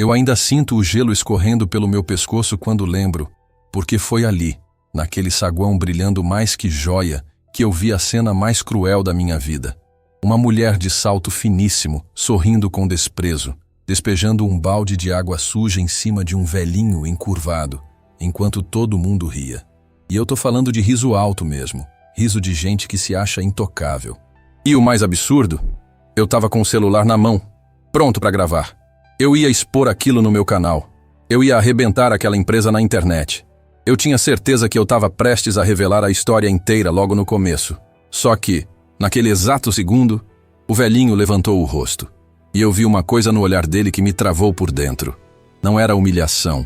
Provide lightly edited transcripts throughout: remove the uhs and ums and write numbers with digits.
Eu ainda sinto o gelo escorrendo pelo meu pescoço quando lembro, porque foi ali, naquele saguão brilhando mais que joia, que eu vi a cena mais cruel da minha vida. Uma mulher de salto finíssimo, sorrindo com desprezo, despejando um balde de água suja em cima de um velhinho encurvado, enquanto todo mundo ria. E eu tô falando de riso alto mesmo, riso de gente que se acha intocável. E o mais absurdo, eu tava com o celular na mão, pronto pra gravar. Eu ia expor aquilo no meu canal. Eu ia arrebentar aquela empresa na internet. Eu tinha certeza que eu estava prestes a revelar a história inteira logo no começo. Só que, naquele exato segundo, o velhinho levantou o rosto. E eu vi uma coisa no olhar dele que me travou por dentro. Não era humilhação,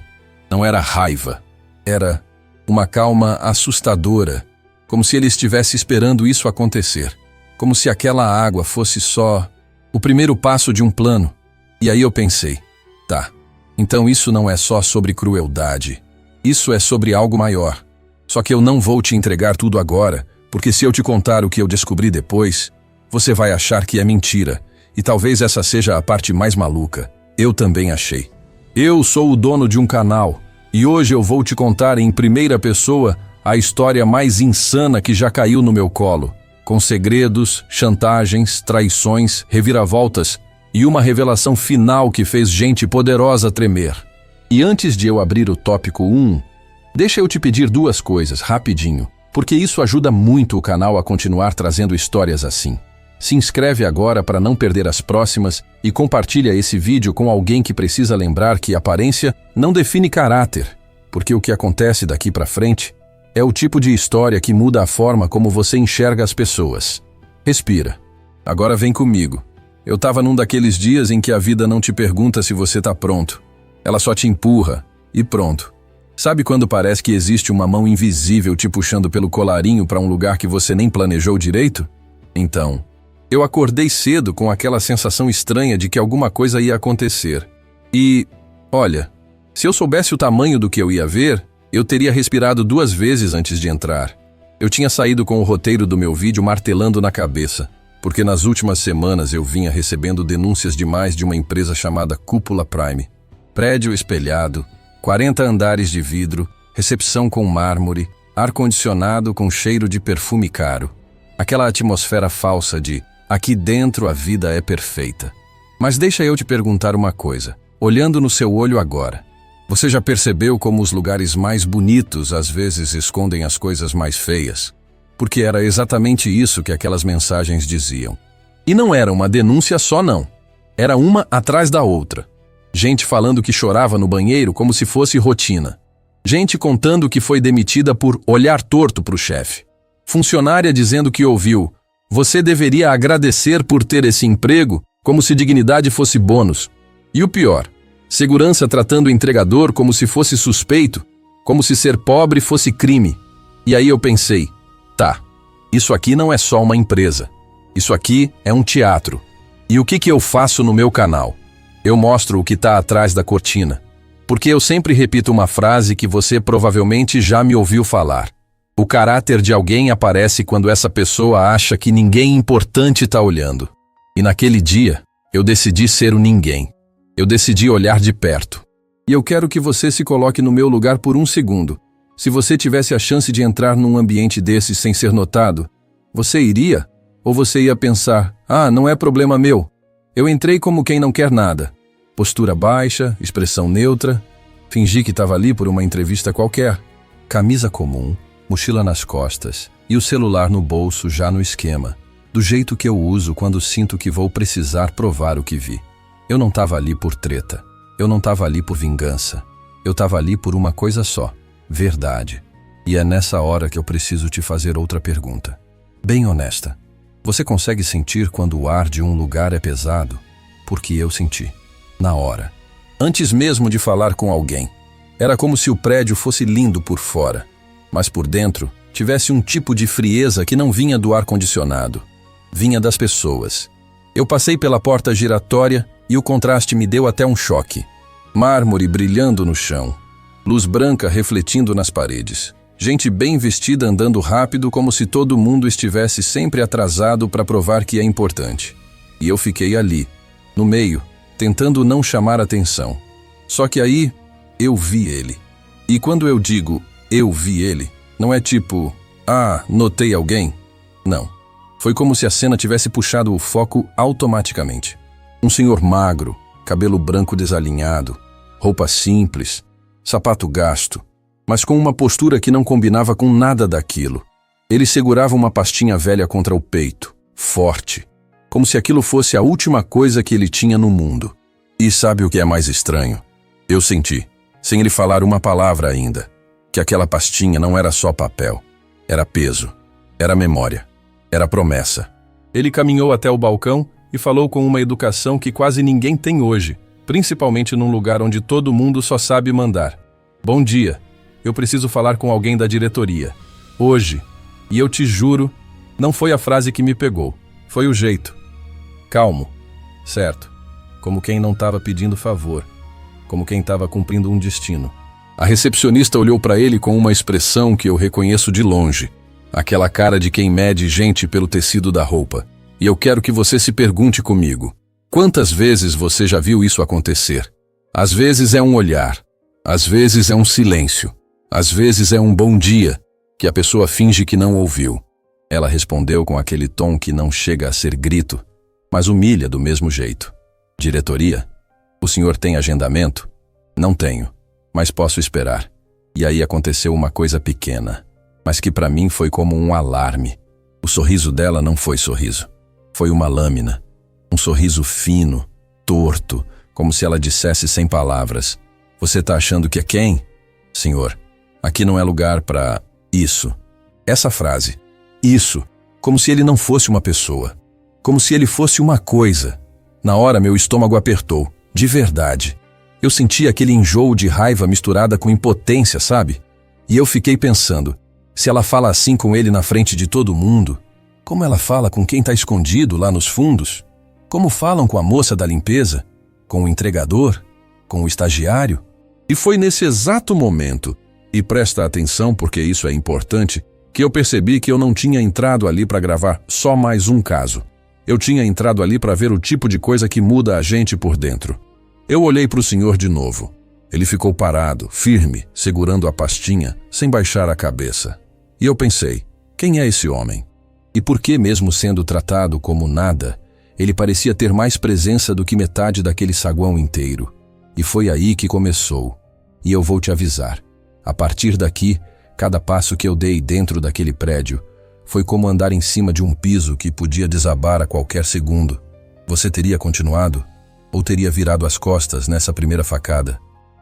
não era raiva. Era uma calma assustadora, como se ele estivesse esperando isso acontecer. Como se aquela água fosse só o primeiro passo de um plano. E aí eu pensei, tá, então isso não é só sobre crueldade. Isso é sobre algo maior. Só que eu não vou te entregar tudo agora, porque se eu te contar o que eu descobri depois, você vai achar que é mentira. E talvez essa seja a parte mais maluca. Eu também achei. Eu sou o dono de um canal, e hoje eu vou te contar em primeira pessoa a história mais insana que já caiu no meu colo, com segredos, chantagens, traições, reviravoltas e uma revelação final que fez gente poderosa tremer. E antes de eu abrir o tópico 1, deixa eu te pedir duas coisas, rapidinho, porque isso ajuda muito o canal a continuar trazendo histórias assim. Se inscreve agora para não perder as próximas e compartilha esse vídeo com alguém que precisa lembrar que aparência não define caráter, porque o que acontece daqui para frente é o tipo de história que muda a forma como você enxerga as pessoas. Respira. Agora vem comigo. Eu tava num daqueles dias em que a vida não te pergunta se você tá pronto. Ela só te empurra e pronto. Sabe quando parece que existe uma mão invisível te puxando pelo colarinho para um lugar que você nem planejou direito? Então, eu acordei cedo com aquela sensação estranha de que alguma coisa ia acontecer. E, olha, se eu soubesse o tamanho do que eu ia ver, eu teria respirado 2 vezes antes de entrar. Eu tinha saído com o roteiro do meu vídeo martelando na cabeça, porque nas últimas semanas eu vinha recebendo denúncias demais de uma empresa chamada Cúpula Prime. Prédio espelhado, 40 andares de vidro, recepção com mármore, ar-condicionado com cheiro de perfume caro. Aquela atmosfera falsa de aqui dentro a vida é perfeita. Mas deixa eu te perguntar uma coisa, olhando no seu olho agora. Você já percebeu como os lugares mais bonitos às vezes escondem as coisas mais feias? Porque era exatamente isso que aquelas mensagens diziam. E não era uma denúncia só não. Era uma atrás da outra. Gente falando que chorava no banheiro como se fosse rotina. Gente contando que foi demitida por olhar torto para o chefe. Funcionária dizendo que ouviu: você deveria agradecer por ter esse emprego, como se dignidade fosse bônus. E o pior, segurança tratando o entregador como se fosse suspeito, como se ser pobre fosse crime. E aí eu pensei, tá, isso aqui não é só uma empresa. Isso aqui é um teatro. E o que eu faço no meu canal? Eu mostro o que está atrás da cortina. Porque eu sempre repito uma frase que você provavelmente já me ouviu falar. O caráter de alguém aparece quando essa pessoa acha que ninguém importante está olhando. E naquele dia, eu decidi ser o ninguém. Eu decidi olhar de perto. E eu quero que você se coloque no meu lugar por 1 segundo. Se você tivesse a chance de entrar num ambiente desse sem ser notado, você iria? Ou você ia pensar, não é problema meu. Eu entrei como quem não quer nada. Postura baixa, expressão neutra. Fingi que estava ali por uma entrevista qualquer. Camisa comum, mochila nas costas e o celular no bolso já no esquema. Do jeito que eu uso quando sinto que vou precisar provar o que vi. Eu não estava ali por treta. Eu não estava ali por vingança. Eu estava ali por uma coisa só. Verdade. E é nessa hora que eu preciso te fazer outra pergunta. Bem honesta. Você consegue sentir quando o ar de um lugar é pesado? Porque eu senti. Na hora. Antes mesmo de falar com alguém. Era como se o prédio fosse lindo por fora, mas por dentro tivesse um tipo de frieza que não vinha do ar-condicionado. Vinha das pessoas. Eu passei pela porta giratória e o contraste me deu até um choque. Mármore brilhando no chão. Luz branca refletindo nas paredes. Gente bem vestida andando rápido como se todo mundo estivesse sempre atrasado para provar que é importante. E eu fiquei ali, no meio, tentando não chamar atenção. Só que aí, eu vi ele. E quando eu digo eu vi ele, não é tipo, notei alguém. Não. Foi como se a cena tivesse puxado o foco automaticamente. Um senhor magro, cabelo branco desalinhado, roupa simples, sapato gasto, mas com uma postura que não combinava com nada daquilo. Ele segurava uma pastinha velha contra o peito, forte, como se aquilo fosse a última coisa que ele tinha no mundo. E sabe o que é mais estranho? Eu senti, sem ele falar uma palavra ainda, que aquela pastinha não era só papel. Era peso, era memória, era promessa. Ele caminhou até o balcão e falou com uma educação que quase ninguém tem hoje, principalmente num lugar onde todo mundo só sabe mandar. Bom dia, eu preciso falar com alguém da diretoria. Hoje. E eu te juro, não foi a frase que me pegou, foi o jeito. Calmo, certo, como quem não estava pedindo favor, como quem estava cumprindo um destino. A recepcionista olhou para ele com uma expressão que eu reconheço de longe, aquela cara de quem mede gente pelo tecido da roupa. E eu quero que você se pergunte comigo, quantas vezes você já viu isso acontecer? Às vezes é um olhar, às vezes é um silêncio, às vezes é um bom dia, que a pessoa finge que não ouviu. Ela respondeu com aquele tom que não chega a ser grito, mas humilha do mesmo jeito. Diretoria? O senhor tem agendamento? Não tenho, mas posso esperar. E aí aconteceu uma coisa pequena, mas que para mim foi como um alarme. O sorriso dela não foi sorriso. Foi uma lâmina. Um sorriso fino, torto, como se ela dissesse sem palavras. Você tá achando que é quem? Senhor, aqui não é lugar para isso. Essa frase. Isso. Como se ele não fosse uma pessoa. Como se ele fosse uma coisa. Na hora meu estômago apertou. De verdade. Eu senti aquele enjoo de raiva misturada com impotência, sabe? E eu fiquei pensando, se ela fala assim com ele na frente de todo mundo, como ela fala com quem está escondido lá nos fundos? Como falam com a moça da limpeza? Com o entregador? Com o estagiário? E foi nesse exato momento, e presta atenção porque isso é importante, que eu percebi que eu não tinha entrado ali para gravar só mais um caso. Eu tinha entrado ali para ver o tipo de coisa que muda a gente por dentro. Eu olhei para o senhor de novo. Ele ficou parado, firme, segurando a pastinha, sem baixar a cabeça. E eu pensei, quem é esse homem? E por que, mesmo sendo tratado como nada, ele parecia ter mais presença do que metade daquele saguão inteiro? E foi aí que começou. E eu vou te avisar. A partir daqui, cada passo que eu dei dentro daquele prédio foi como andar em cima de um piso que podia desabar a qualquer segundo. Você teria continuado? Ou teria virado as costas nessa primeira facada?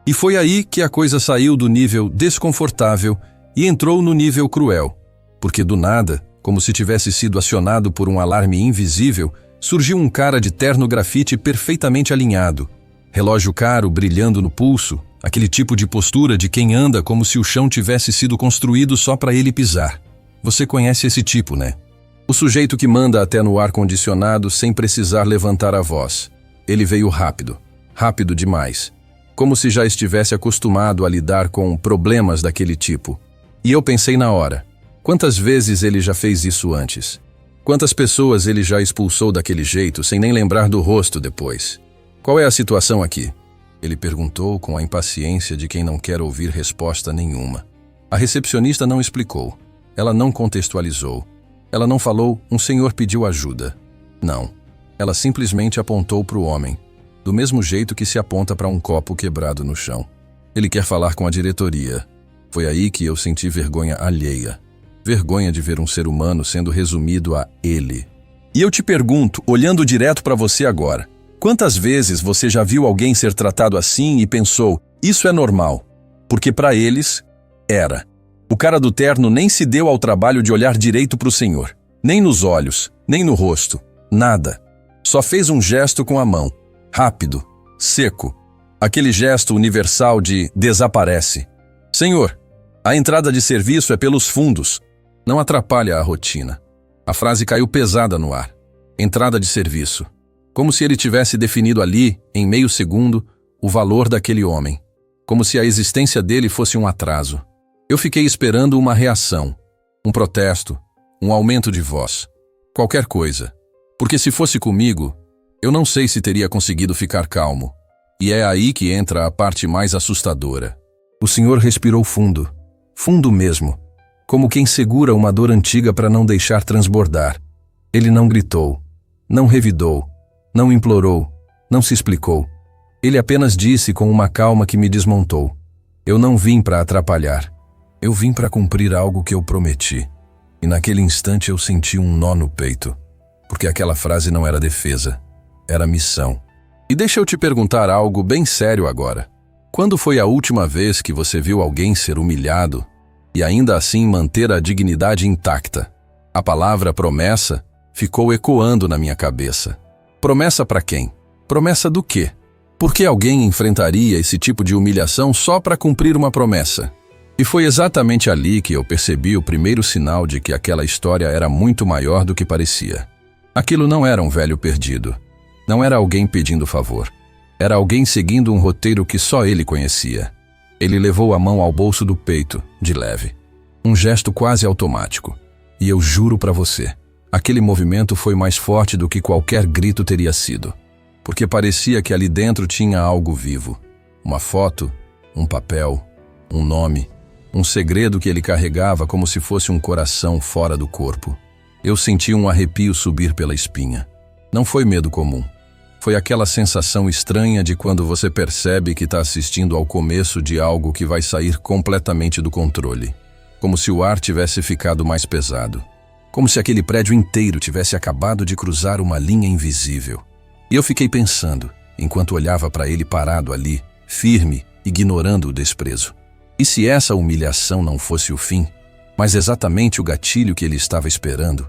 E foi aí que a coisa saiu do nível desconfortável e entrou no nível cruel. Porque do nada, como se tivesse sido acionado por um alarme invisível, surgiu um cara de terno grafite perfeitamente alinhado. Relógio caro brilhando no pulso, aquele tipo de postura de quem anda como se o chão tivesse sido construído só para ele pisar. Você conhece esse tipo, né? O sujeito que manda até no ar-condicionado sem precisar levantar a voz. Ele veio rápido, rápido demais, como se já estivesse acostumado a lidar com problemas daquele tipo. E eu pensei na hora, quantas vezes ele já fez isso antes? Quantas pessoas ele já expulsou daquele jeito sem nem lembrar do rosto depois? Qual é a situação aqui? Ele perguntou com a impaciência de quem não quer ouvir resposta nenhuma. A recepcionista não explicou. Ela não contextualizou. Ela não falou, um senhor pediu ajuda. Não. Ela simplesmente apontou para o homem, do mesmo jeito que se aponta para um copo quebrado no chão. Ele quer falar com a diretoria. Foi aí que eu senti vergonha alheia. Vergonha de ver um ser humano sendo resumido a ele. E eu te pergunto, olhando direto para você agora, quantas vezes você já viu alguém ser tratado assim e pensou, isso é normal? Porque para eles, era. O cara do terno nem se deu ao trabalho de olhar direito para o senhor. Nem nos olhos, nem no rosto. Nada. Só fez um gesto com a mão. Rápido. Seco. Aquele gesto universal de desaparece. Senhor, a entrada de serviço é pelos fundos. Não atrapalha a rotina. A frase caiu pesada no ar. Entrada de serviço. Como se ele tivesse definido ali, em meio segundo, o valor daquele homem. Como se a existência dele fosse um atraso. Eu fiquei esperando uma reação, um protesto, um aumento de voz. Qualquer coisa. Porque se fosse comigo, eu não sei se teria conseguido ficar calmo. E é aí que entra a parte mais assustadora. O senhor respirou fundo, fundo mesmo, como quem segura uma dor antiga para não deixar transbordar. Ele não gritou, não revidou, não implorou, não se explicou. Ele apenas disse com uma calma que me desmontou: eu não vim para atrapalhar. Eu vim para cumprir algo que eu prometi. E naquele instante eu senti um nó no peito, porque aquela frase não era defesa, era missão. E deixa eu te perguntar algo bem sério agora. Quando foi a última vez que você viu alguém ser humilhado e ainda assim manter a dignidade intacta? A palavra promessa ficou ecoando na minha cabeça. Promessa para quem? Promessa do quê? Por que alguém enfrentaria esse tipo de humilhação só para cumprir uma promessa? E foi exatamente ali que eu percebi o primeiro sinal de que aquela história era muito maior do que parecia. Aquilo não era um velho perdido. Não era alguém pedindo favor. Era alguém seguindo um roteiro que só ele conhecia. Ele levou a mão ao bolso do peito, de leve. Um gesto quase automático. E eu juro para você, aquele movimento foi mais forte do que qualquer grito teria sido. Porque parecia que ali dentro tinha algo vivo. Uma foto, um papel, um nome, um segredo que ele carregava como se fosse um coração fora do corpo. Eu senti um arrepio subir pela espinha. Não foi medo comum. Foi aquela sensação estranha de quando você percebe que está assistindo ao começo de algo que vai sair completamente do controle. Como se o ar tivesse ficado mais pesado. Como se aquele prédio inteiro tivesse acabado de cruzar uma linha invisível. E eu fiquei pensando, enquanto olhava para ele parado ali, firme, ignorando o desprezo. E se essa humilhação não fosse o fim, mas exatamente o gatilho que ele estava esperando?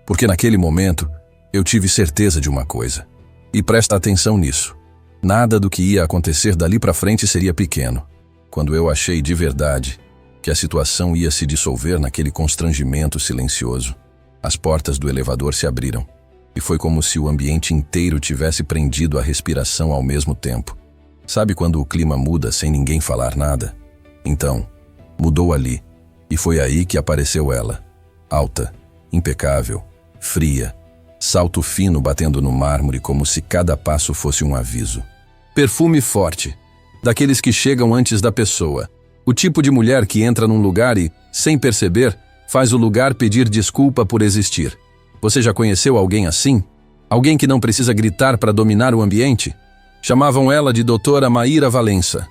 Porque naquele momento, eu tive certeza de uma coisa. E presta atenção nisso. Nada do que ia acontecer dali para frente seria pequeno. Quando eu achei de verdade que a situação ia se dissolver naquele constrangimento silencioso, as portas do elevador se abriram. E foi como se o ambiente inteiro tivesse prendido a respiração ao mesmo tempo. Sabe quando o clima muda sem ninguém falar nada? Então, mudou ali. E foi aí que apareceu ela. Alta, impecável, fria, salto fino batendo no mármore como se cada passo fosse um aviso. Perfume forte, daqueles que chegam antes da pessoa. O tipo de mulher que entra num lugar e, sem perceber, faz o lugar pedir desculpa por existir. Você já conheceu alguém assim? Alguém que não precisa gritar para dominar o ambiente? Chamavam ela de Doutora Maíra Valença.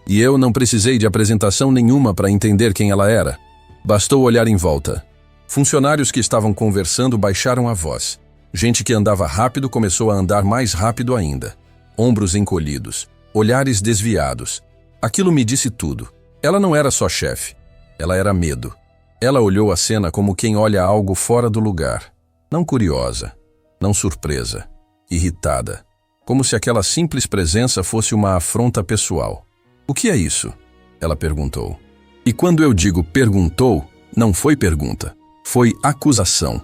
E eu não precisei de apresentação nenhuma para entender quem ela era. Bastou olhar em volta. Funcionários que estavam conversando baixaram a voz. Gente que andava rápido começou a andar mais rápido ainda. Ombros encolhidos, olhares desviados. Aquilo me disse tudo. Ela não era só chefe. Ela era medo. Ela olhou a cena como quem olha algo fora do lugar. Não curiosa, não surpresa, irritada. Como se aquela simples presença fosse uma afronta pessoal. O que é isso? Ela perguntou. E quando eu digo perguntou, não foi pergunta. Foi acusação.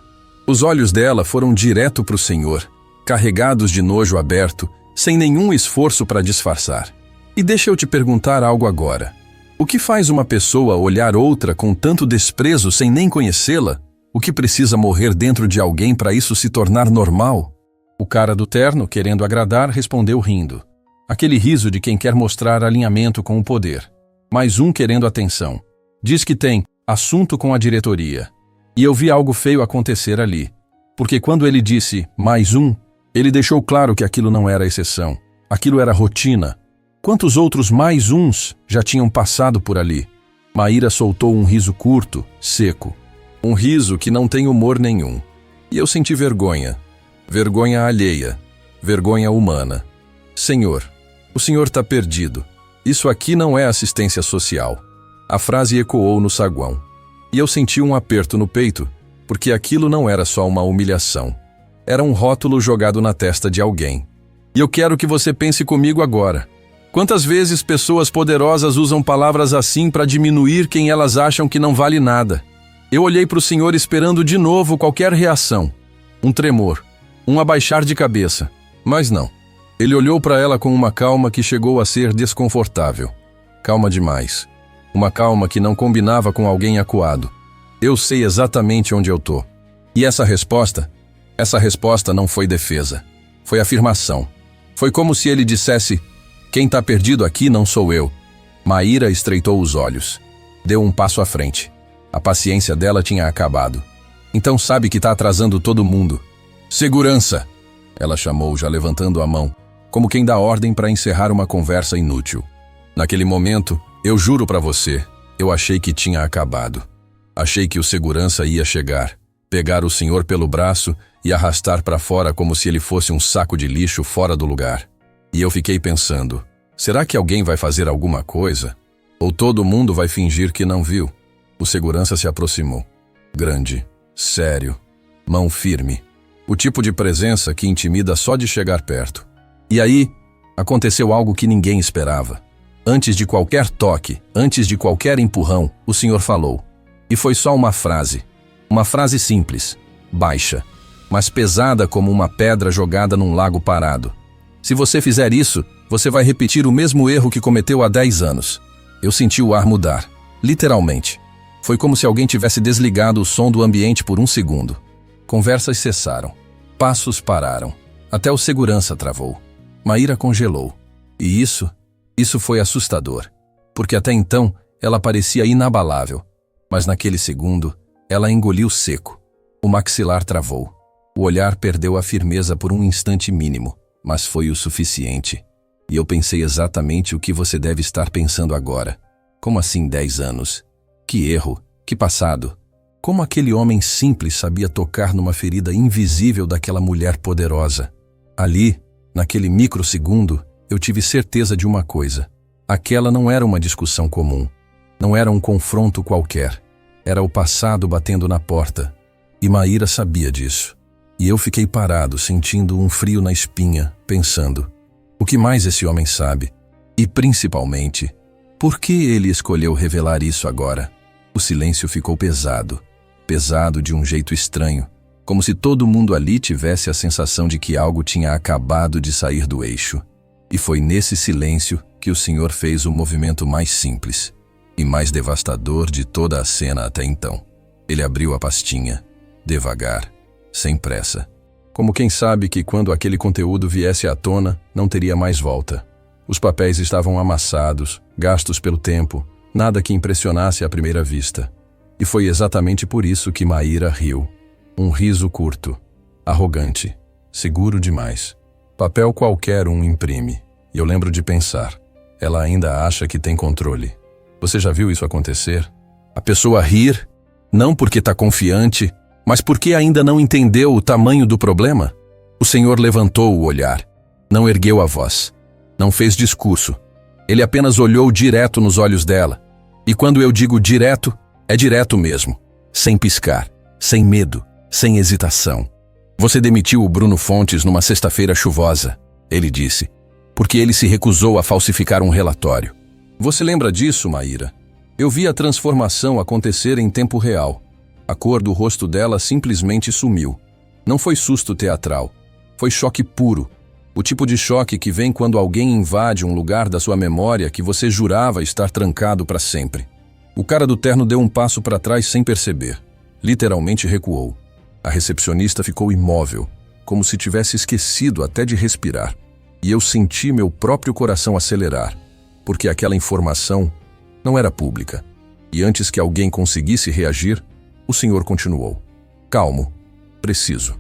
Os olhos dela foram direto para o Senhor, carregados de nojo aberto, sem nenhum esforço para disfarçar. E deixa eu te perguntar algo agora. O que faz uma pessoa olhar outra com tanto desprezo sem nem conhecê-la? O que precisa morrer dentro de alguém para isso se tornar normal? O cara do terno, querendo agradar, respondeu rindo. Aquele riso de quem quer mostrar alinhamento com o poder. Mais um querendo atenção. Diz que tem assunto com a diretoria. E eu vi algo feio acontecer ali. Porque quando ele disse mais um, ele deixou claro que aquilo não era exceção. Aquilo era rotina. Quantos outros mais uns já tinham passado por ali? Maíra soltou um riso curto, seco. Um riso que não tem humor nenhum. E eu senti vergonha. Vergonha alheia. Vergonha humana. Senhor, o senhor está perdido. Isso aqui não é assistência social. A frase ecoou no saguão. E eu senti um aperto no peito, porque aquilo não era só uma humilhação. Era um rótulo jogado na testa de alguém. E eu quero que você pense comigo agora. Quantas vezes pessoas poderosas usam palavras assim para diminuir quem elas acham que não vale nada? Eu olhei para o senhor esperando de novo qualquer reação. Um tremor, um abaixar de cabeça. Mas não. Ele olhou para ela com uma calma que chegou a ser desconfortável. Calma demais. Uma calma que não combinava com alguém acuado. Eu sei exatamente onde eu tô. E essa resposta não foi defesa. Foi afirmação. Foi como se ele dissesse, Quem tá perdido aqui não sou eu. Maíra estreitou os olhos. Deu um passo à frente. A paciência dela tinha acabado. Então sabe que tá atrasando todo mundo. Segurança! Ela chamou, já levantando a mão, como quem dá ordem para encerrar uma conversa inútil. Naquele momento, eu juro para você, eu achei que tinha acabado. Achei que o segurança ia chegar, pegar o senhor pelo braço e arrastar para fora como se ele fosse um saco de lixo fora do lugar. E eu fiquei pensando, será que alguém vai fazer alguma coisa? Ou todo mundo vai fingir que não viu? O segurança se aproximou. Grande, sério, mão firme. O tipo de presença que intimida só de chegar perto. E aí, aconteceu algo que ninguém esperava. Antes de qualquer toque, antes de qualquer empurrão, o senhor falou. E foi só uma frase simples, baixa, mas pesada como uma pedra jogada num lago parado. Se você fizer isso, você vai repetir o mesmo erro que cometeu há 10 anos. Eu senti o ar mudar, literalmente. Foi como se alguém tivesse desligado o som do ambiente por um segundo. Conversas cessaram. Passos pararam. Até o segurança travou. Maíra congelou. E isso foi assustador. Porque até então, ela parecia inabalável. Mas naquele segundo, ela engoliu seco. O maxilar travou. O olhar perdeu a firmeza por um instante mínimo. Mas foi o suficiente. E eu pensei exatamente o que você deve estar pensando agora. Como assim 10 anos? Que erro, que passado. Como aquele homem simples sabia tocar numa ferida invisível daquela mulher poderosa. Ali, naquele microsegundo, eu tive certeza de uma coisa. Aquela não era uma discussão comum. Não era um confronto qualquer. Era o passado batendo na porta. E Maíra sabia disso. E eu fiquei parado, sentindo um frio na espinha, pensando: o que mais esse homem sabe? E principalmente, por que ele escolheu revelar isso agora? O silêncio ficou pesado. Pesado de um jeito estranho, como se todo mundo ali tivesse a sensação de que algo tinha acabado de sair do eixo. E foi nesse silêncio que o senhor fez o movimento mais simples e mais devastador de toda a cena até então. Ele abriu a pastinha, devagar, sem pressa, como quem sabe que quando aquele conteúdo viesse à tona, não teria mais volta. Os papéis estavam amassados, gastos pelo tempo, nada que impressionasse à primeira vista. E foi exatamente por isso que Maíra riu. Um riso curto, arrogante, seguro demais. Papel qualquer um imprime. E eu lembro de pensar, ela ainda acha que tem controle. Você já viu isso acontecer? A pessoa rir, não porque está confiante, mas porque ainda não entendeu o tamanho do problema? O senhor levantou o olhar, não ergueu a voz, não fez discurso. Ele apenas olhou direto nos olhos dela. E quando eu digo direto, é direto mesmo, sem piscar, sem medo, sem hesitação. Você demitiu o Bruno Fontes numa sexta-feira chuvosa, ele disse, porque ele se recusou a falsificar um relatório. Você lembra disso, Maíra? Eu vi a transformação acontecer em tempo real. A cor do rosto dela simplesmente sumiu. Não foi susto teatral, foi choque puro. O tipo de choque que vem quando alguém invade um lugar da sua memória que você jurava estar trancado para sempre. O cara do terno deu um passo para trás sem perceber. Literalmente recuou. A recepcionista ficou imóvel, como se tivesse esquecido até de respirar. E eu senti meu próprio coração acelerar, porque aquela informação não era pública. E antes que alguém conseguisse reagir, o senhor continuou. Calmo, preciso,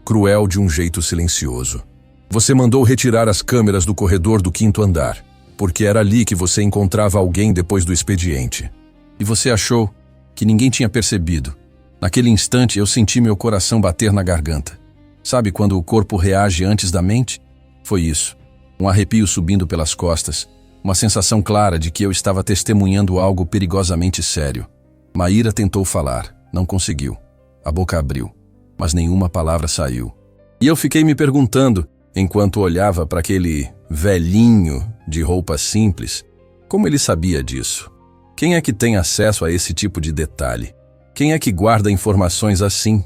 cruel de um jeito silencioso. Você mandou retirar as câmeras do corredor do 5º andar, porque era ali que você encontrava alguém depois do expediente. E você achou que ninguém tinha percebido. Naquele instante eu senti meu coração bater na garganta. Sabe quando o corpo reage antes da mente? Foi isso. Um arrepio subindo pelas costas. Uma sensação clara de que eu estava testemunhando algo perigosamente sério. Maíra tentou falar. Não conseguiu. A boca abriu, mas nenhuma palavra saiu. E eu fiquei me perguntando, enquanto olhava para aquele velhinho de roupa simples, como ele sabia disso. Quem é que tem acesso a esse tipo de detalhe? Quem é que guarda informações assim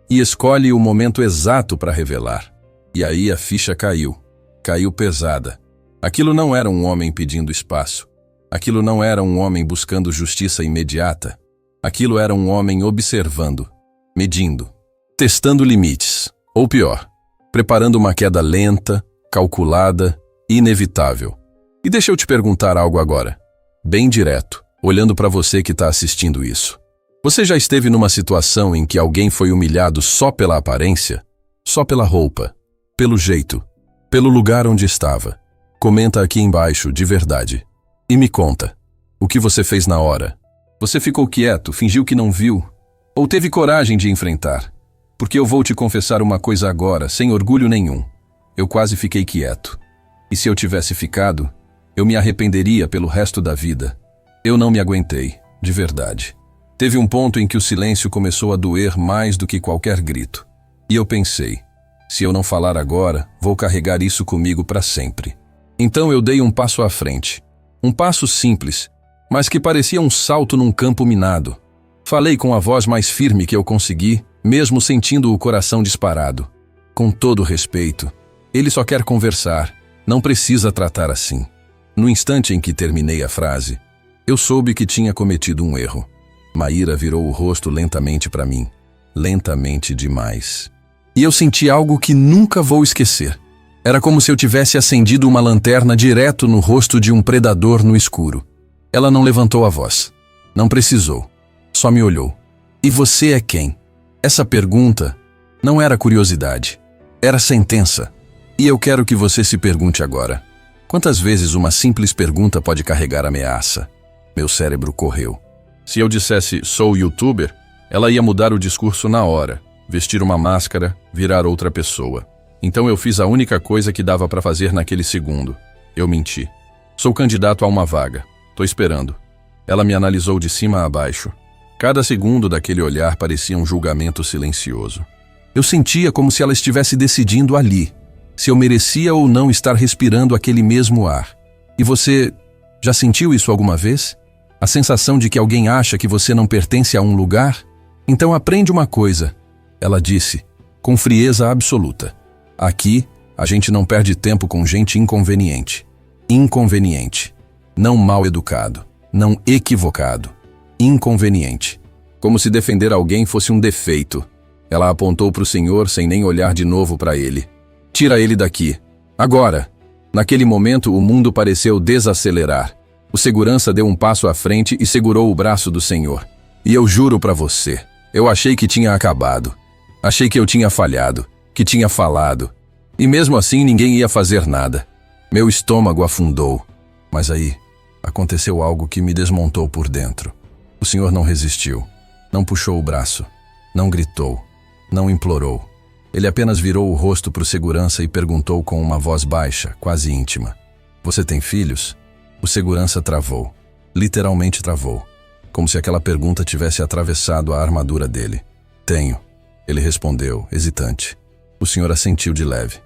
e escolhe o momento exato para revelar? E aí a ficha caiu. Caiu pesada. Aquilo não era um homem pedindo espaço. Aquilo não era um homem buscando justiça imediata. Aquilo era um homem observando, medindo, testando limites. Ou pior, preparando uma queda lenta, calculada, inevitável. E deixa eu te perguntar algo agora, bem direto, olhando para você que está assistindo isso. Você já esteve numa situação em que alguém foi humilhado só pela aparência? Só pela roupa? Pelo jeito? Pelo lugar onde estava? Comenta aqui embaixo, de verdade. E me conta, o que você fez na hora? Você ficou quieto, fingiu que não viu? Ou teve coragem de enfrentar? Porque eu vou te confessar uma coisa agora, sem orgulho nenhum. Eu quase fiquei quieto. E se eu tivesse ficado, eu me arrependeria pelo resto da vida. Eu não me aguentei, de verdade. Teve um ponto em que o silêncio começou a doer mais do que qualquer grito. E eu pensei, se eu não falar agora, vou carregar isso comigo para sempre. Então eu dei um passo à frente. Um passo simples, mas que parecia um salto num campo minado. Falei com a voz mais firme que eu consegui, mesmo sentindo o coração disparado. Com todo respeito, ele só quer conversar, não precisa tratar assim. No instante em que terminei a frase, eu soube que tinha cometido um erro. Maíra virou o rosto lentamente para mim, lentamente demais. E eu senti algo que nunca vou esquecer. Era como se eu tivesse acendido uma lanterna direto no rosto de um predador no escuro. Ela não levantou a voz. Não precisou. Só me olhou. E você é quem? Essa pergunta não era curiosidade. Era sentença. E eu quero que você se pergunte agora. Quantas vezes uma simples pergunta pode carregar ameaça? Meu cérebro correu. Se eu dissesse, sou youtuber, ela ia mudar o discurso na hora, vestir uma máscara, virar outra pessoa. Então eu fiz a única coisa que dava para fazer naquele segundo. Eu menti. Sou candidato a uma vaga. Tô esperando. Ela me analisou de cima a baixo. Cada segundo daquele olhar parecia um julgamento silencioso. Eu sentia como se ela estivesse decidindo ali, se eu merecia ou não estar respirando aquele mesmo ar. E você já sentiu isso alguma vez? A sensação de que alguém acha que você não pertence a um lugar? Então aprende uma coisa, ela disse, com frieza absoluta. Aqui, a gente não perde tempo com gente inconveniente. Inconveniente. Não mal educado. Não equivocado. Inconveniente. Como se defender alguém fosse um defeito. Ela apontou para o senhor sem nem olhar de novo para ele. Tira ele daqui. Agora. Naquele momento, o mundo pareceu desacelerar. O segurança deu um passo à frente e segurou o braço do senhor. E eu juro para você, eu achei que tinha acabado. Achei que eu tinha falhado, que tinha falado. E mesmo assim ninguém ia fazer nada. Meu estômago afundou. Mas aí, aconteceu algo que me desmontou por dentro. O senhor não resistiu. Não puxou o braço. Não gritou. Não implorou. Ele apenas virou o rosto para o segurança e perguntou com uma voz baixa, quase íntima. Você tem filhos? O segurança travou. Literalmente travou. Como se aquela pergunta tivesse atravessado a armadura dele. Tenho. Ele respondeu, hesitante. O senhor assentiu de leve.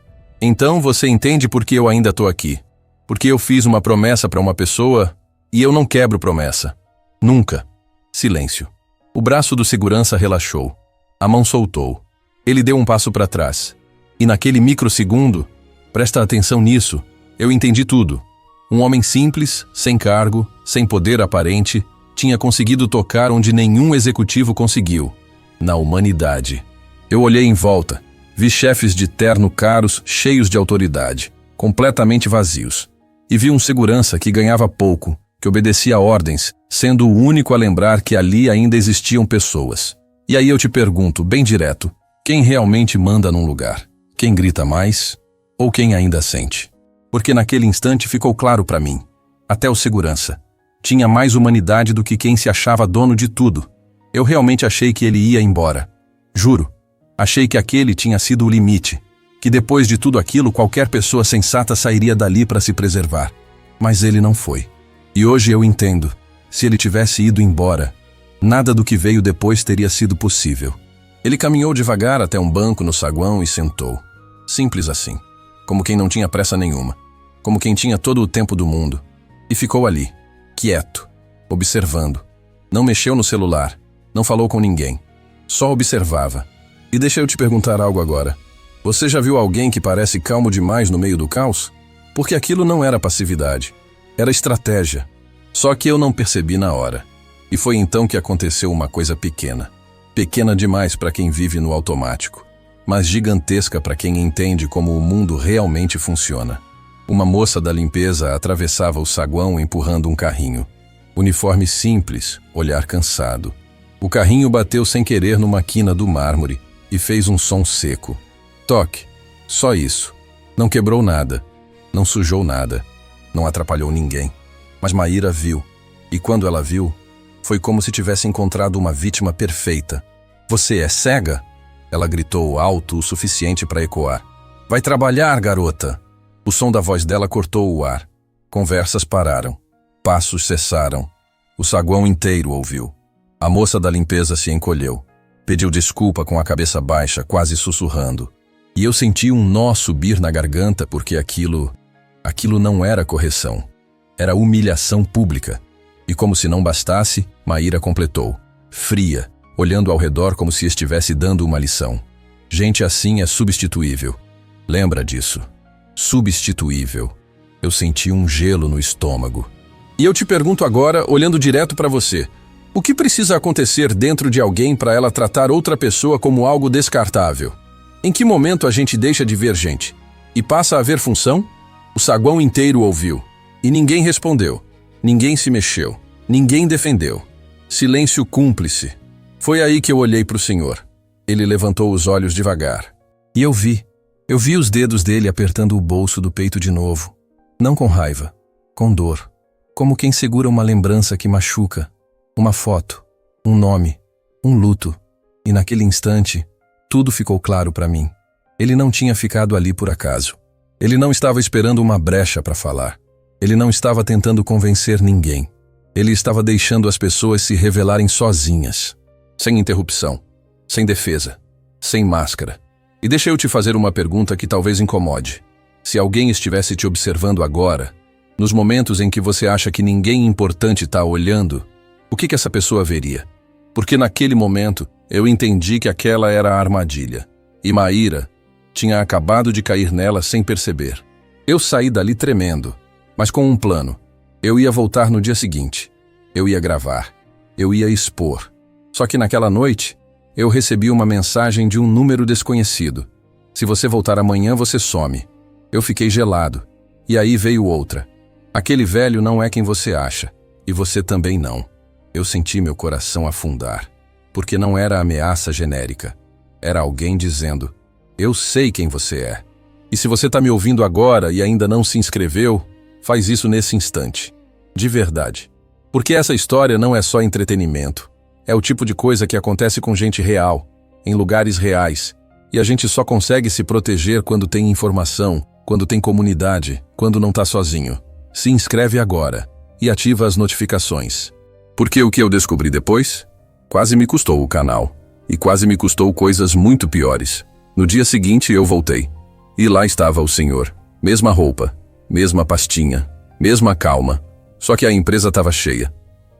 Então você entende por que eu ainda estou aqui. Porque eu fiz uma promessa para uma pessoa e eu não quebro promessa. Nunca. Silêncio. O braço do segurança relaxou. A mão soltou. Ele deu um passo para trás. E naquele microsegundo, presta atenção nisso, eu entendi tudo. Um homem simples, sem cargo, sem poder aparente, tinha conseguido tocar onde nenhum executivo conseguiu. Na humanidade. Eu olhei em volta. Vi chefes de terno caros, cheios de autoridade, completamente vazios. E vi um segurança que ganhava pouco, que obedecia ordens, sendo o único a lembrar que ali ainda existiam pessoas. E aí eu te pergunto, bem direto, quem realmente manda num lugar? Quem grita mais? Ou quem ainda sente? Porque naquele instante ficou claro para mim. Até o segurança. Tinha mais humanidade do que quem se achava dono de tudo. Eu realmente achei que ele ia embora. Juro. Achei que aquele tinha sido o limite. Que depois de tudo aquilo qualquer pessoa sensata sairia dali para se preservar. Mas ele não foi. E hoje eu entendo. Se ele tivesse ido embora, nada do que veio depois teria sido possível. Ele caminhou devagar até um banco no saguão e sentou. Simples assim. Como quem não tinha pressa nenhuma. Como quem tinha todo o tempo do mundo. E ficou ali, quieto, observando. Não mexeu no celular, não falou com ninguém. Só observava. E deixa eu te perguntar algo agora. Você já viu alguém que parece calmo demais no meio do caos? Porque aquilo não era passividade. Era estratégia. Só que eu não percebi na hora. E foi então que aconteceu uma coisa pequena. Pequena demais para quem vive no automático. Mas gigantesca para quem entende como o mundo realmente funciona. Uma moça da limpeza atravessava o saguão empurrando um carrinho. Uniforme simples, olhar cansado. O carrinho bateu sem querer numa quina do mármore e fez um som seco. Toque. Só isso. Não quebrou nada. Não sujou nada. Não atrapalhou ninguém. Mas Maíra viu. E quando ela viu, foi como se tivesse encontrado uma vítima perfeita. Você é cega? Ela gritou alto o suficiente para ecoar. Vai trabalhar, garota! O som da voz dela cortou o ar. Conversas pararam. Passos cessaram. O saguão inteiro ouviu. A moça da limpeza se encolheu. Pediu desculpa com a cabeça baixa, quase sussurrando. E eu senti um nó subir na garganta porque aquilo não era correção. Era humilhação pública. E como se não bastasse, Maíra completou. Fria, olhando ao redor como se estivesse dando uma lição. Gente assim é substituível. Lembra disso. Substituível. Eu senti um gelo no estômago. E eu te pergunto agora, olhando direto para você, o que precisa acontecer dentro de alguém para ela tratar outra pessoa como algo descartável? Em que momento a gente deixa de ver gente? E passa a ver função? O saguão inteiro ouviu. E ninguém respondeu. Ninguém se mexeu. Ninguém defendeu. Silêncio cúmplice. Foi aí que eu olhei para o senhor. Ele levantou os olhos devagar. E eu vi. Eu vi os dedos dele apertando o bolso do peito de novo. Não com raiva, com dor. Como quem segura uma lembrança que machuca. Uma foto, um nome, um luto. E naquele instante, tudo ficou claro para mim. Ele não tinha ficado ali por acaso. Ele não estava esperando uma brecha para falar. Ele não estava tentando convencer ninguém. Ele estava deixando as pessoas se revelarem sozinhas. Sem interrupção, sem defesa, sem máscara. E deixa eu te fazer uma pergunta que talvez incomode. Se alguém estivesse te observando agora, nos momentos em que você acha que ninguém importante está olhando, o que essa pessoa veria? Porque naquele momento eu entendi que aquela era a armadilha. E Maíra tinha acabado de cair nela sem perceber. Eu saí dali tremendo, mas com um plano. Eu ia voltar no dia seguinte. Eu ia gravar. Eu ia expor. Só que naquela noite, eu recebi uma mensagem de um número desconhecido. Se você voltar amanhã, você some. Eu fiquei gelado. E aí veio outra. Aquele velho não é quem você acha. E você também não. Eu senti meu coração afundar. Porque não era ameaça genérica. Era alguém dizendo, eu sei quem você é. E se você está me ouvindo agora e ainda não se inscreveu, faz isso nesse instante. De verdade. Porque essa história não é só entretenimento. É o tipo de coisa que acontece com gente real, em lugares reais. E a gente só consegue se proteger quando tem informação, quando tem comunidade, quando não está sozinho. Se inscreve agora e ativa as notificações. Porque o que eu descobri depois? Quase me custou o canal. E quase me custou coisas muito piores. No dia seguinte eu voltei. E lá estava o senhor. Mesma roupa, mesma pastinha, mesma calma. Só que a empresa estava cheia.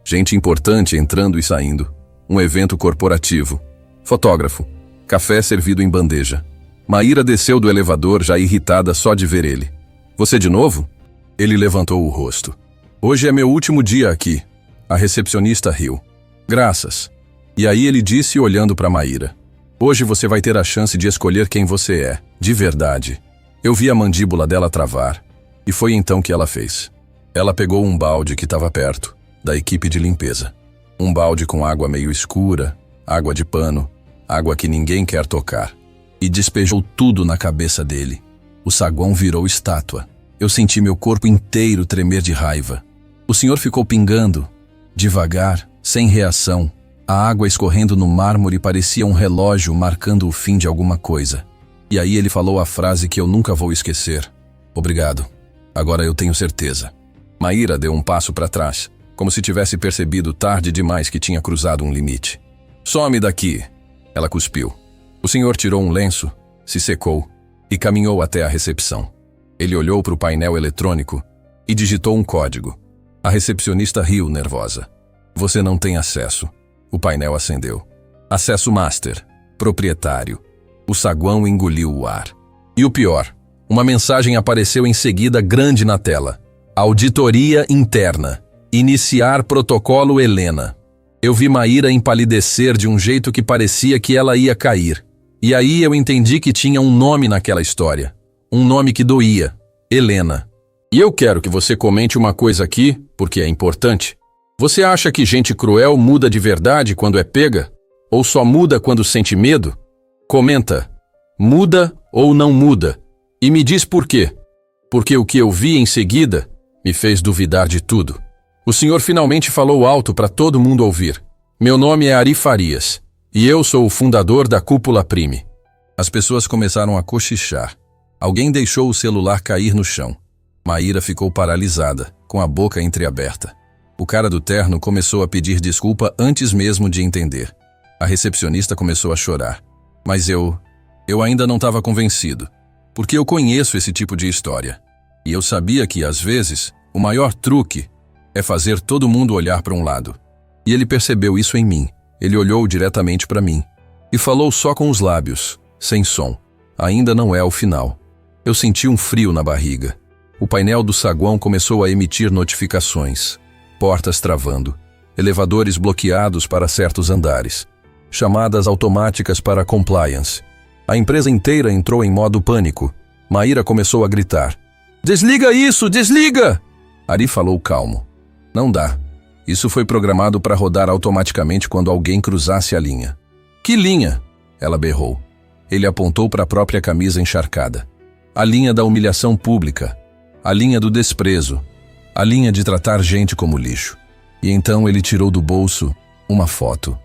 Gente importante entrando e saindo. Um evento corporativo. Fotógrafo. Café servido em bandeja. Maíra desceu do elevador já irritada só de ver ele. Você de novo? Ele levantou o rosto. Hoje é meu último dia aqui. A recepcionista riu. Graças. E aí ele disse olhando para Maíra. Hoje você vai ter a chance de escolher quem você é, de verdade. Eu vi a mandíbula dela travar. E foi então que ela fez. Ela pegou um balde que estava perto, da equipe de limpeza. Um balde com água meio escura, água de pano, água que ninguém quer tocar. E despejou tudo na cabeça dele. O saguão virou estátua. Eu senti meu corpo inteiro tremer de raiva. O senhor ficou pingando, devagar, sem reação. A água escorrendo no mármore parecia um relógio marcando o fim de alguma coisa. E aí ele falou a frase que eu nunca vou esquecer. Obrigado. Agora eu tenho certeza. Maíra deu um passo para trás, como se tivesse percebido tarde demais que tinha cruzado um limite. Some daqui! Ela cuspiu. O senhor tirou um lenço, se secou e caminhou até a recepção. Ele olhou para o painel eletrônico e digitou um código. A recepcionista riu nervosa. Você não tem acesso. O painel acendeu. Acesso master. Proprietário. O saguão engoliu o ar. E o pior, uma mensagem apareceu em seguida grande na tela. Auditoria interna. Iniciar protocolo Helena. Eu vi Maíra empalidecer de um jeito que parecia que ela ia cair. E aí eu entendi que tinha um nome naquela história. Um nome que doía. Helena. E eu quero que você comente uma coisa aqui, porque é importante. Você acha que gente cruel muda de verdade quando é pega? Ou só muda quando sente medo? Comenta. Muda ou não muda? E me diz por quê. Porque o que eu vi em seguida me fez duvidar de tudo. O senhor finalmente falou alto para todo mundo ouvir. Meu nome é Ari Farias, e eu sou o fundador da Cúpula Prime. As pessoas começaram a cochichar. Alguém deixou o celular cair no chão. Maíra ficou paralisada, com a boca entreaberta. O cara do terno começou a pedir desculpa antes mesmo de entender. A recepcionista começou a chorar. Mas eu ainda não estava convencido, porque eu conheço esse tipo de história. E eu sabia que, às vezes, o maior truque é fazer todo mundo olhar para um lado. E ele percebeu isso em mim. Ele olhou diretamente para mim e falou só com os lábios, sem som. Ainda não é o final. Eu senti um frio na barriga. O painel do saguão começou a emitir notificações. Portas travando, elevadores bloqueados para certos andares, chamadas automáticas para compliance. A empresa inteira entrou em modo pânico. Maíra começou a gritar. Desliga isso, desliga! Ari falou calmo. Não dá. Isso foi programado para rodar automaticamente quando alguém cruzasse a linha. Que linha? Ela berrou. Ele apontou para a própria camisa encharcada. A linha da humilhação pública. A linha do desprezo. A linha de tratar gente como lixo. E então ele tirou do bolso uma foto.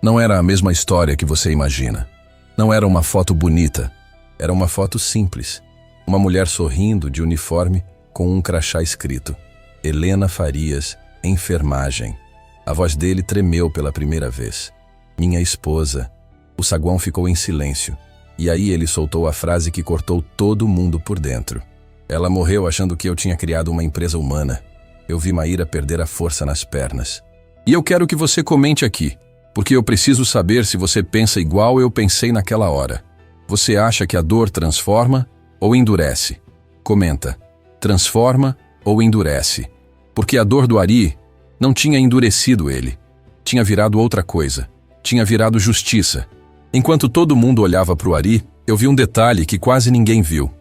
Não era a mesma história que você imagina. Não era uma foto bonita. Era uma foto simples. Uma mulher sorrindo de uniforme com um crachá escrito. Helena Farias, enfermagem. A voz dele tremeu pela primeira vez. Minha esposa. O saguão ficou em silêncio. E aí ele soltou a frase que cortou todo mundo por dentro. Ela morreu achando que eu tinha criado uma empresa humana. Eu vi Maíra perder a força nas pernas. E eu quero que você comente aqui, porque eu preciso saber se você pensa igual eu pensei naquela hora. Você acha que a dor transforma ou endurece? Comenta. Transforma ou endurece? Porque a dor do Ari não tinha endurecido ele. Tinha virado outra coisa. Tinha virado justiça. Enquanto todo mundo olhava para o Ari, eu vi um detalhe que quase ninguém viu.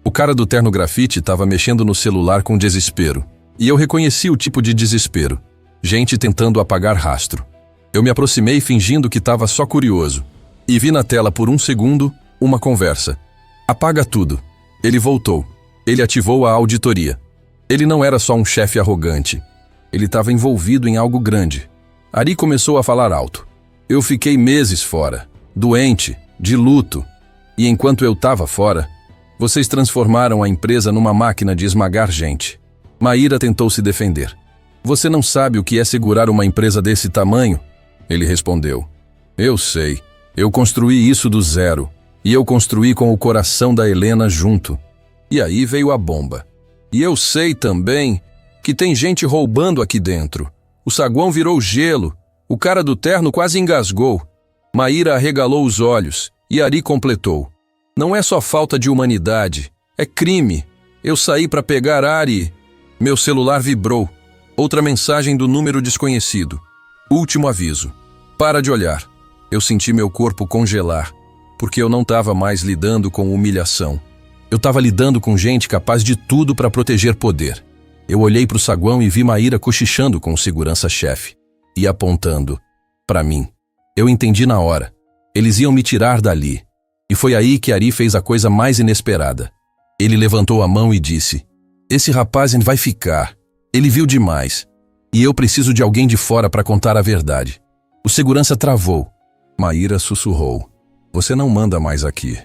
O cara do terno grafite estava mexendo no celular com desespero. E eu reconheci o tipo de desespero. Gente tentando apagar rastro. Eu me aproximei fingindo que estava só curioso. E vi na tela por um segundo uma conversa. Apaga tudo. Ele voltou. Ele ativou a auditoria. Ele não era só um chefe arrogante. Ele estava envolvido em algo grande. Ari começou a falar alto. Eu fiquei meses fora. Doente. De luto. E enquanto eu estava fora, vocês transformaram a empresa numa máquina de esmagar gente. Maíra tentou se defender. Você não sabe o que é segurar uma empresa desse tamanho? Ele respondeu. Eu sei. Eu construí isso do zero. E eu construí com o coração da Helena junto. E aí veio a bomba. E eu sei também que tem gente roubando aqui dentro. O saguão virou gelo. O cara do terno quase engasgou. Maíra arregalou os olhos. E Ari completou. Não é só falta de humanidade. É crime. Eu saí para pegar Ari. Meu celular vibrou. Outra mensagem do número desconhecido. Último aviso. Para de olhar. Eu senti meu corpo congelar, porque eu não estava mais lidando com humilhação. Eu estava lidando com gente capaz de tudo para proteger poder. Eu olhei para o saguão e vi Maíra cochichando com o segurança-chefe e apontando para mim. Eu entendi na hora. Eles iam me tirar dali. E foi aí que Ari fez a coisa mais inesperada. Ele levantou a mão e disse: esse rapaz vai ficar. Ele viu demais. E eu preciso de alguém de fora para contar a verdade. O segurança travou. Maíra sussurrou. Você não manda mais aqui.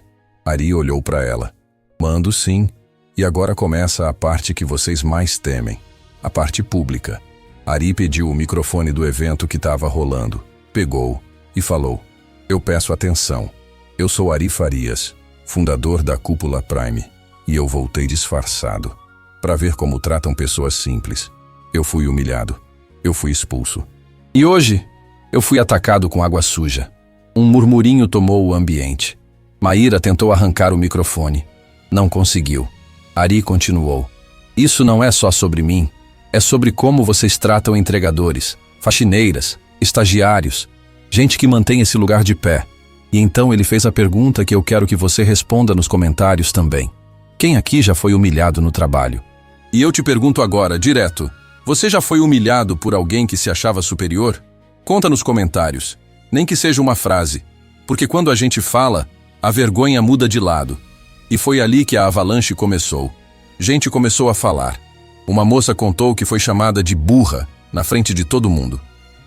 Ari olhou para ela. Mando sim. E agora começa a parte que vocês mais temem. A parte pública. Ari pediu o microfone do evento que estava rolando. Pegou e falou. Eu peço atenção. Eu sou Ari Farias, fundador da Cúpula Prime. E eu voltei disfarçado. Para ver como tratam pessoas simples. Eu fui humilhado. Eu fui expulso. E hoje, eu fui atacado com água suja. Um murmurinho tomou o ambiente. Maíra tentou arrancar o microfone. Não conseguiu. Ari continuou. Isso não é só sobre mim. É sobre como vocês tratam entregadores, faxineiras, estagiários, gente que mantém esse lugar de pé. E então ele fez a pergunta que eu quero que você responda nos comentários também. Quem aqui já foi humilhado no trabalho? E eu te pergunto agora, direto, você já foi humilhado por alguém que se achava superior? Conta nos comentários, nem que seja uma frase, porque quando a gente fala, a vergonha muda de lado. E foi ali que a avalanche começou. Gente começou a falar. Uma moça contou que foi chamada de burra na frente de todo mundo.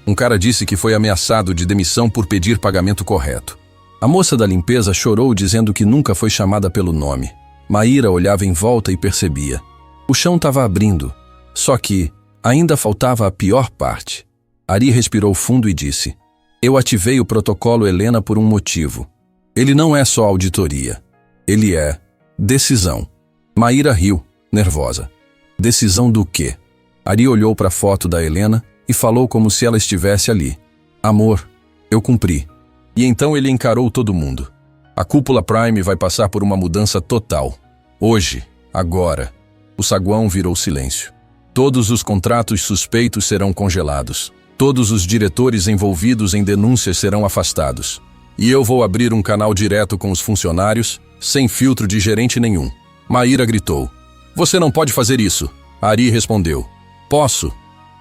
Um cara disse que foi ameaçado de demissão por pedir pagamento correto. A moça da limpeza chorou dizendo que nunca foi chamada pelo nome. Maíra olhava em volta e percebia. O chão estava abrindo, só que ainda faltava a pior parte. Ari respirou fundo e disse: eu ativei o protocolo Helena por um motivo. Ele não é só auditoria. Ele é decisão. Maíra riu, nervosa. Decisão do quê? Ari olhou para a foto da Helena e falou como se ela estivesse ali. Amor, eu cumpri. E então ele encarou todo mundo. A cúpula Prime vai passar por uma mudança total. Hoje, agora. O saguão virou silêncio. Todos os contratos suspeitos serão congelados. Todos os diretores envolvidos em denúncias serão afastados. E eu vou abrir um canal direto com os funcionários, sem filtro de gerente nenhum. Maíra gritou: você não pode fazer isso. Ari respondeu: posso,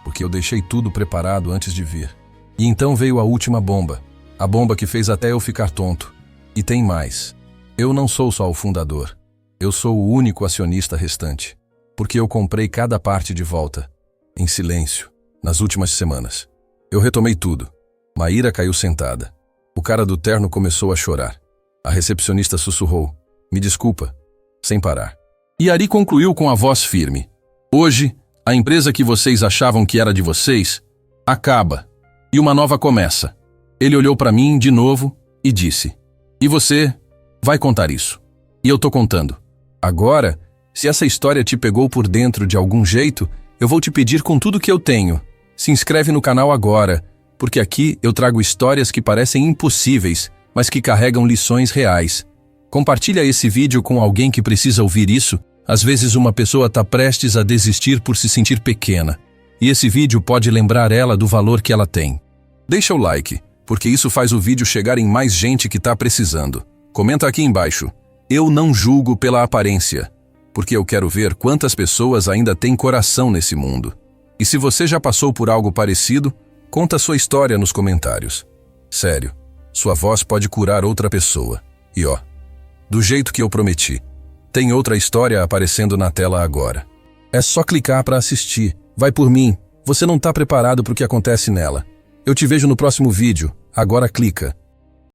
porque eu deixei tudo preparado antes de vir. E então veio a última bomba. A bomba que fez até eu ficar tonto. E tem mais. Eu não sou só o fundador. Eu sou o único acionista restante. Porque eu comprei cada parte de volta. Em silêncio. Nas últimas semanas. Eu retomei tudo. Maíra caiu sentada. O cara do terno começou a chorar. A recepcionista sussurrou: me desculpa. Sem parar. E Ari concluiu com a voz firme: hoje, a empresa que vocês achavam que era de vocês, acaba. E uma nova começa. Ele olhou para mim de novo e disse: e você vai contar isso. E eu tô contando. Agora, se essa história te pegou por dentro de algum jeito, eu vou te pedir com tudo que eu tenho. Se inscreve no canal agora, porque aqui eu trago histórias que parecem impossíveis, mas que carregam lições reais. Compartilha esse vídeo com alguém que precisa ouvir isso. Às vezes uma pessoa está prestes a desistir por se sentir pequena. E esse vídeo pode lembrar ela do valor que ela tem. Deixa o like, porque isso faz o vídeo chegar em mais gente que está precisando. Comenta aqui embaixo: eu não julgo pela aparência, porque eu quero ver quantas pessoas ainda têm coração nesse mundo. E se você já passou por algo parecido, conta sua história nos comentários. Sério, sua voz pode curar outra pessoa. E ó, do jeito que eu prometi, tem outra história aparecendo na tela agora. É só clicar para assistir. Vai por mim, você não está preparado para o que acontece nela. Eu te vejo no próximo vídeo. Agora clica.